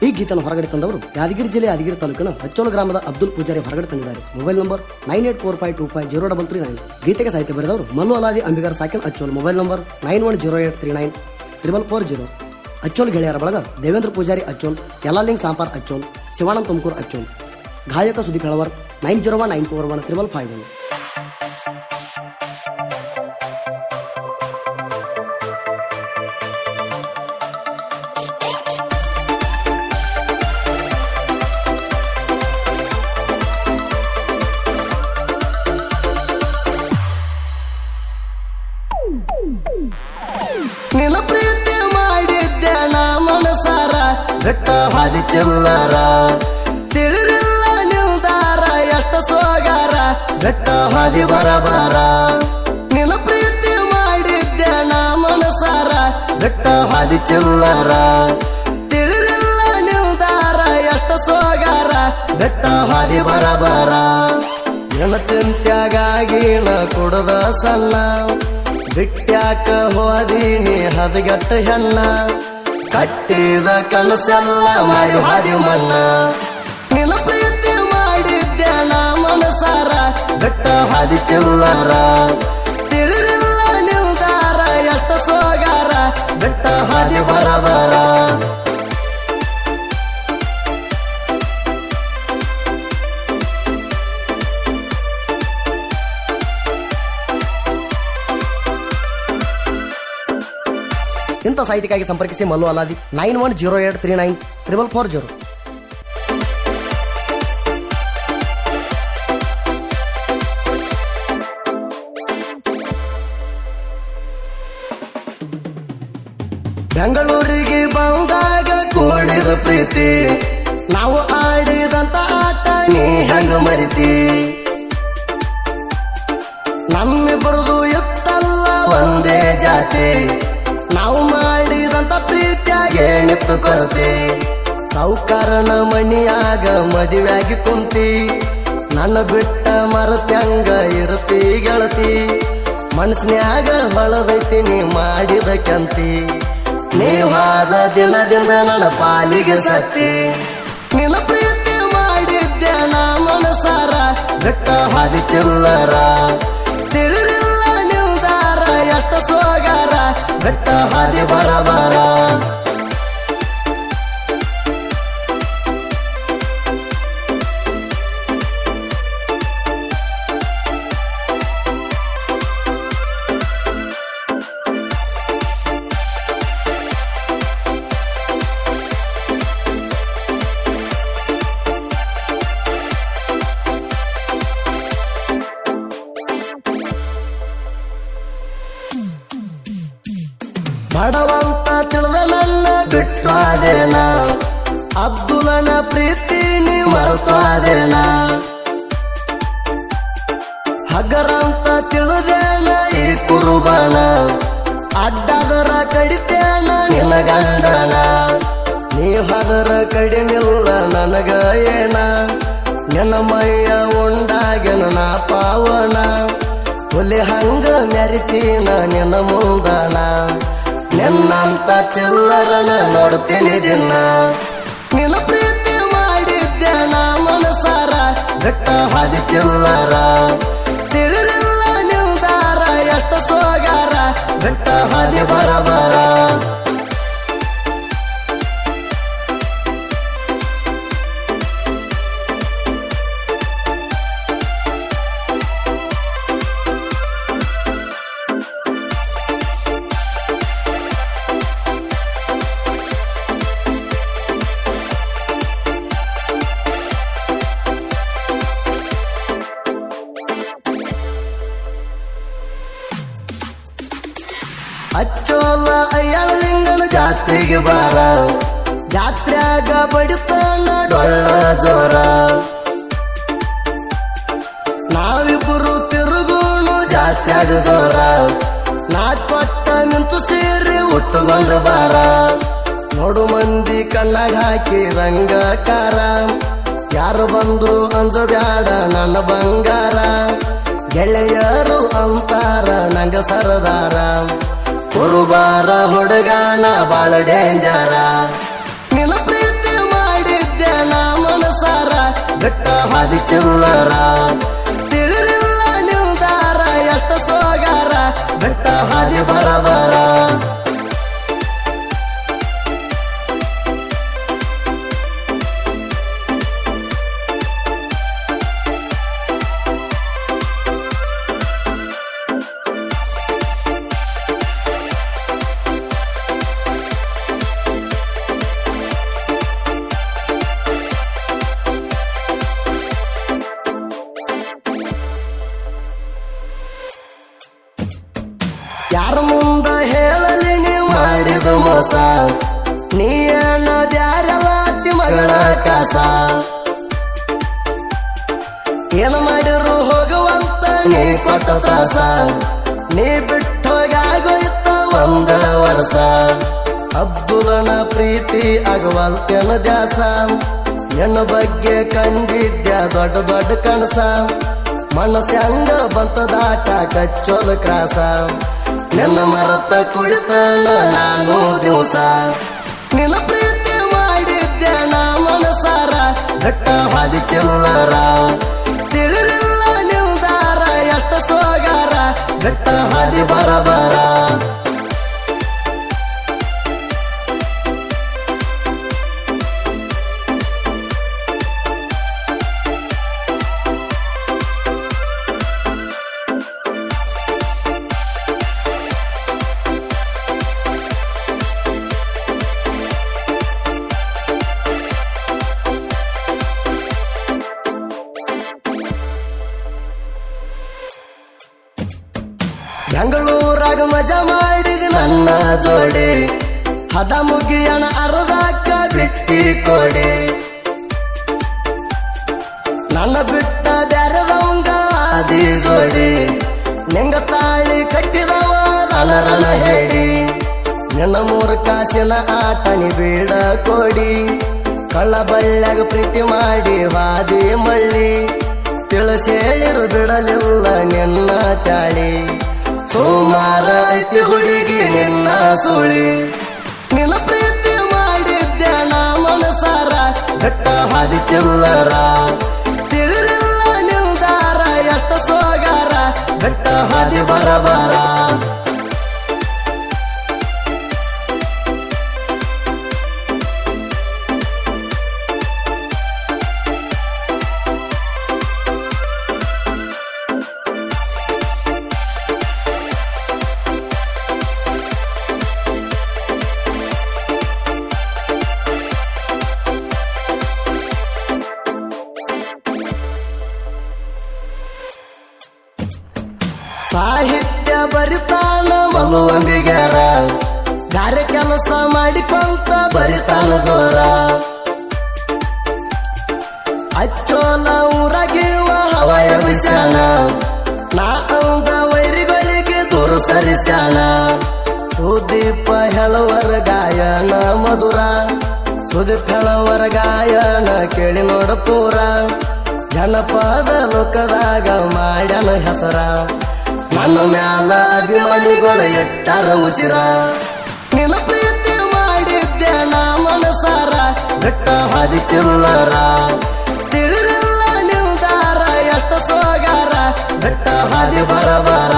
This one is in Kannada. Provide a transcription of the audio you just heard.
ಈ ಗೀತನ್ನು ಹೊರಗಡೆ ತಂದವರು ಯಾದಗಿರಿ ಜಿಲ್ಲೆ ಯಾದಗಿರಿ ತಾಲೂಕಿನ ಹಚ್ಚೋಲ ಗ್ರಾಮದ ಅಬ್ದುಲ್ ಪೂಜಾರಿ ಹೊರಗಡೆ ತಂದಿದ್ದಾರೆ. Mobile number 9845250339. ಗೀತೆಗೆ ಸಾಹಿತ್ಯ ಬರೆದವರು ಮಲ್ಲು ಅಲಾದಿ ಅಂಬಿಗರ್ ಸಾಕಿನ್ ಅಚ್ಚೋಲ್. Mobile number 9108394440. ಅಚ್ಚೋಲ್ ಗೆಳೆಯರ ಬಳಗ ದೇವೇಂದ್ರ ಪೂಜಾರಿ ಅಚ್ಚೋಲ್, ಯಲಾಲಿಂಗ್ ಸಾಂಪಾರ್ ಅಚ್ಚೋಲ್, ಶಿವಾನಂದ್ ತುಮಕೂರ್ ಅಚ್ಚೋಲ್. ಗಾಯಕ ಸುದೀಪ್ ಹೆಳವರ್ 9019415551. ನಿನ್ನ ಪ್ರೀತಿ ಮಾಡಿದ್ದೆ ನಾ ಮನಸಾರ, ಬೆಟ್ಟ ಹಾದಿ ಚಿಲ್ಲರ ತಿಳಿಲಿಲ್ಲ ನಿಲ್ದಾರ, ಎಷ್ಟ ಸೋಗಾರ ಬೆಟ್ಟ ಹಾದಿ ಬರಬಾರ. ನಿನ್ನ ಪ್ರೀತಿ ಮಾಡಿದ್ದೆ ನಾ ಮನಸಾರ, ಬೆಟ್ಟ ಹಾದಿ ಚಿಲ್ಲರ ತಿಳಿಲಿಲ್ಲ ನಿಲ್ದಾರ, ಎಷ್ಟ ಸೋಗಾರ ಬೆಟ್ಟ ಹಾದಿ ಬರಬಾರ. ನಿನ್ನ ಚಿಂತ್ಯಾಗಾಗಿ ನ ಕುಡದ ಸಣ್ಣ, ಬಿಟ್ಟ್ಯಾಕ ಹೋದೀನಿ ಹದಗೆಟ್ಟ ಹೆಣ್ಣ, ಕಟ್ಟಿದ ಕನಸೆಲ್ಲ ಮಾಡಿ ಹಾದಿ ಮಣ್ಣ. ನಿನ್ನ ಪ್ರೀತಿ ಮಾಡಿದ್ದೆ ನಾ ಮನಸಾರ, ಬೆಟ್ಟ ಹಾದಿ ಚಿಲ್ಲರ ತಿಳಿಲಿಲ್ಲ ನಿಲ್ದಾರ, ಎಷ್ಟ ಸೋಗಾರ ಬೆಟ್ಟ ಹಾದಿ ಬರಬಾರ. ಇಂಥ ಸಾಹಿತ್ಯಕ್ಕಾಗಿ ಸಂಪರ್ಕಿಸಿ ಮಲ್ಲು ಅಲಾದಿ 9108394440. ಬೆಂಗಳೂರಿಗೆ ಬಂದಾಗ ಕೂಡಿದ ಪ್ರೀತಿ, ನಾವು ಆಡಿದಂತ ಆಟ ನೀ ಹೆಂಗ ಮರಿತಿ. ನಮ್ಮಿಬ್ಬರದು ಇತ್ತಲ್ಲ ಒಂದೇ ಜಾತಿ, ನಾವು ಮಾಡಿದಂತ ಪ್ರೀತಿಯಾಗೆ ನಿತ್ತು ಕೊರತೆ. ಸಾವುಕಾರನ ಮಣಿಯಾಗ ಮದುವೆಯಾಗಿ ಕುಂತಿ, ನನ್ನ ಬಿಟ್ಟ ಮರತ್ಯಂಗ ಇರುತ್ತಿ ಗೆಳತಿ. ಮನಸ್ನ್ಯಾಗ ಹೊಳದೈತಿ ನೀ ಮಾಡಿದ ಕಂತಿ, ನೀವಾದ ದಿನ ದಿನ ನನ್ನ ಪಾಲಿಗೆ ಸತ್ತಿ. ನಿನ್ನ ಪ್ರೀತಿ ಮಾಡಿದ್ದೆ ನಾ ಮನಸಾರ, ಬೆಟ್ಟ ಹಾದಿ ಚಿಲ್ಲರ ತಿಳಿಲಿಲ್ಲ ನಿಲ್ದಾರ, ಎಷ್ಟ ಸೋಗಾರ ಬೆಟ್ಟ ಹಾದಿ ಬರಬಾರ. ಬಡವಂತ ತಿಳಿದ ನನ್ನ ಬಿಟ್ಟಾದೇನ, ಅಬ್ದುಲನ ಪ್ರೀತಿ ನೀ ಮರೆತಾದೇನ. ಹಗರಂತ ತಿಳಿದೇನ ಈ ಕುರುಬಣ, ಅಡ್ಡದರ ಕಡಿತೇನ ನಿನ್ನ ಗಂಡನ. ನೀ ಹದರ ಕಡಿಮಿಲ್ಲ ನನಗ ಏನ, ನಿನ್ನ ಮೈಯ ಉಂಡಾಗೆನ ನಾ ಪಾವನ. ಹುಲಿ ಹಂಗ ಮೆರಿತೀನ ನಿನ್ನ ಮುಂದಣ, ನಿನ್ನಂತ ಚಿಲ್ಲರನ ನೋಡ್ತೀನಿ ದಿನ. ನಿನ್ನ ಪ್ರೀತಿ ಮಾಡಿದ್ದೆ ನಾ ಮನಸಾರ, ಬೆಟ್ಟ ಹಾದಿ ಚಿಲ್ಲರ ತಿಳಿಲಿಲ್ಲ ನಿಲ್ದಾರ, ಎಷ್ಟ ಸೋಗಾರ ಬೆಟ್ಟ ಹಾದಿ ಬರಬಾರ. ಅಚ್ಚೋಲ ಅಯ್ಯಲಿಂಗನ ಜಾತ್ರೆಗೆ ಬಾರ, ಜಾತ್ರ್ಯಾಗ ಬಡಿತಾನ ಡೊಳ್ಳ ಜೋರ. ನಾವಿಬ್ಬರು ತಿರುಗೋಣ ಜಾತ್ರ್ಯಾಗ ಜೋರ, ನಾಲ್ಕೊಟ್ಟ ನಿಂತು ಸೇರಿ ಉಟ್ಟುಕೊಂಡು ಬಾರ. ನೋಡು ಮಂದಿ ಕಣ್ಣಾಗ ಹಾಕಿ ರಂಗಕಾರ, ಯಾರು ಬಂದ್ರು ಅಂಜಬ್ಯಾಡ ನನ್ನ ಬಂಗಾರ. ಗೆಳೆಯರು ಅಂತಾರ ನಂಗ ಸರದಾರ, ಕುರುಬಾರ ಹುಡುಗಾನ ಬಾಳ ಡೇಂಜರ. ನಿನ್ನ ಪ್ರೀತಿ ಚಿಲ್ಲರ ತಿಳಿಲಿಲ್ಲ ನಿಲ್ದಾರ ಎಷ್ಟ ಸೋಗಾರ ಬೆಟ್ಟ ಹಾದಿ ಬರಬರ ಯಾರ ಮುಂದ ಹೇಳಲಿ ನೀ ಮಾಡಿದ ಮೋಸ ನೀ ಅನ್ನೋದ್ಯಾರಲ್ಲ ಅತ್ತಿ ಮಗಳ ಕಾಸ ಏನ ಮಾಡಿರು ಹೋಗುವಂತ ನೀ ಕೊಟ್ಟ ತ್ರಾಸ ನೀ ಬಿಟ್ಟು ಹೋಗಾಗೋಯ್ತ ಒಂದ ವರ್ಷ ಅಬ್ದುಲನ ಪ್ರೀತಿ ಆಗವಲ್ತೇನ ದ್ಯಾಸ ಹೆಣ್ಣು ಬಗ್ಗೆ ಕಂಡಿದ್ಯ ದೊಡ್ಡ ದೊಡ್ಡ ಕನಸ ಮನಸ್ಸಂಗ ಬಂತದಾಟ ಕಚ್ಚೋಲ ಕ್ರಾಸ ನಿನ್ನ ಮರತ ಕುಳಿತಾನ ನಾನು ದಿವಸ ನಿನ್ನ ಪ್ರೀತಿ ಮಾಡಿದ್ದೆ ನಾ ಮನಸಾರ ಬೆಟ್ಟ ಹಾದಿ ಚಿಲ್ಲರ ತಿಳಿಲಿಲ್ಲ ನಿಲ್ದಾರ ಎಷ್ಟ ಸೋಗಾರ ಬೆಟ್ಟ ಹಾದಿ ಬರಬರ ಬೆಂಗಳೂರಾಗ ಮಜಾ ಮಾಡಿದ ನನ್ನ ಜೋಡಿ ಹದ ಮುಗಿಯಣ ಅರ್ಧಕ್ಕ ಬಿಟ್ಟಿ ಕೊಡಿ ನನ್ನ ಬಿಟ್ಟ ಬ್ಯಾರದವಂಗ ಆದಿ ಜೋಡಿ ನಿಂಗ ತಾಳಿ ಕಟ್ಟಿದವ ರಣ ಹೇಳಿ ನಿನ್ನ ಮೂರು ಕಾಸಿನ ಆಟನಿ ಬೀಡ ಕೊಡಿ ಕಳ್ಳ ಬಳ್ಳ್ಯಾಗ ಪ್ರೀತಿ ಮಾಡಿ ಹಾದಿ ಮಳ್ಳಿ ತಿಳಿಸೇಳಿರು ಬಿಡಲಿಲ್ಲ ನಿನ್ನ ಚಾಳಿ ಸೋಮಾರ ಐತಿ ಹುಡುಗಿ ನಿನ್ನ ಸುಳಿ ನಿನ್ನ ಪ್ರೀತಿ ಮಾಡಿದ್ದೆ ನಾ ಮನಸಾರ ಬೆಟ್ಟ ಹಾದಿ ಚಿಲ್ಲರ ತಿಳಿಲಿಲ್ಲ ನಿಲ್ದಾರ ಎಷ್ಟ ಸೋಗಾರ ಬೆಟ್ಟ ಹಾದಿ ಬರಬರ ಸಾಹಿತ್ಯ ಬರಿತಾನ ಮಲುವಂಬಿಗ್ಯಾರ ಗಾರೆ ಕೆಲಸ ಮಾಡಿಕೊಂತ ಬರಿತಾನ ಜೋರ ಅಚ್ಚೋಲ ಊರಾಗಿವ ಹವಾಯ ಬಿಸ್ಯಾಣ ನಾ ಅಂದ ವೈರಿಗಳಿಗೆ ದೂರ ಸರಿಸ್ಯಾಣ ಸುದೀಪ ಹೇಳುವರ ಗಾಯನ ಮಧುರ ಸುದೀಪ್ ಹೇಳುವರ ಗಾಯನ ಕೇಳಿ ನೋಡ ಪೂರ ಜನಪದ ಲೋಕದಾಗ ಮಾಡ್ಯಾನ ಹೆಸರ ನನ್ನ ಮ್ಯಾಲ ಅಭಿಮಾನಿಗಳು ಎಟ್ಟಾರ ಉಸಿರ ನಿನ್ನ ಪ್ರೀತಿ ಮಾಡಿದ್ದೆ ನಾ ಮನಸಾರ ಬೆಟ್ಟ ಹಾದಿ ಚಿಲ್ಲರ ತಿಳಿಲಿಲ್ಲ ನಿಲ್ದಾರ ಎಷ್ಟ ಸೋಗಾರ ಬೆಟ್ಟ ಹಾದಿ ಬರಬರ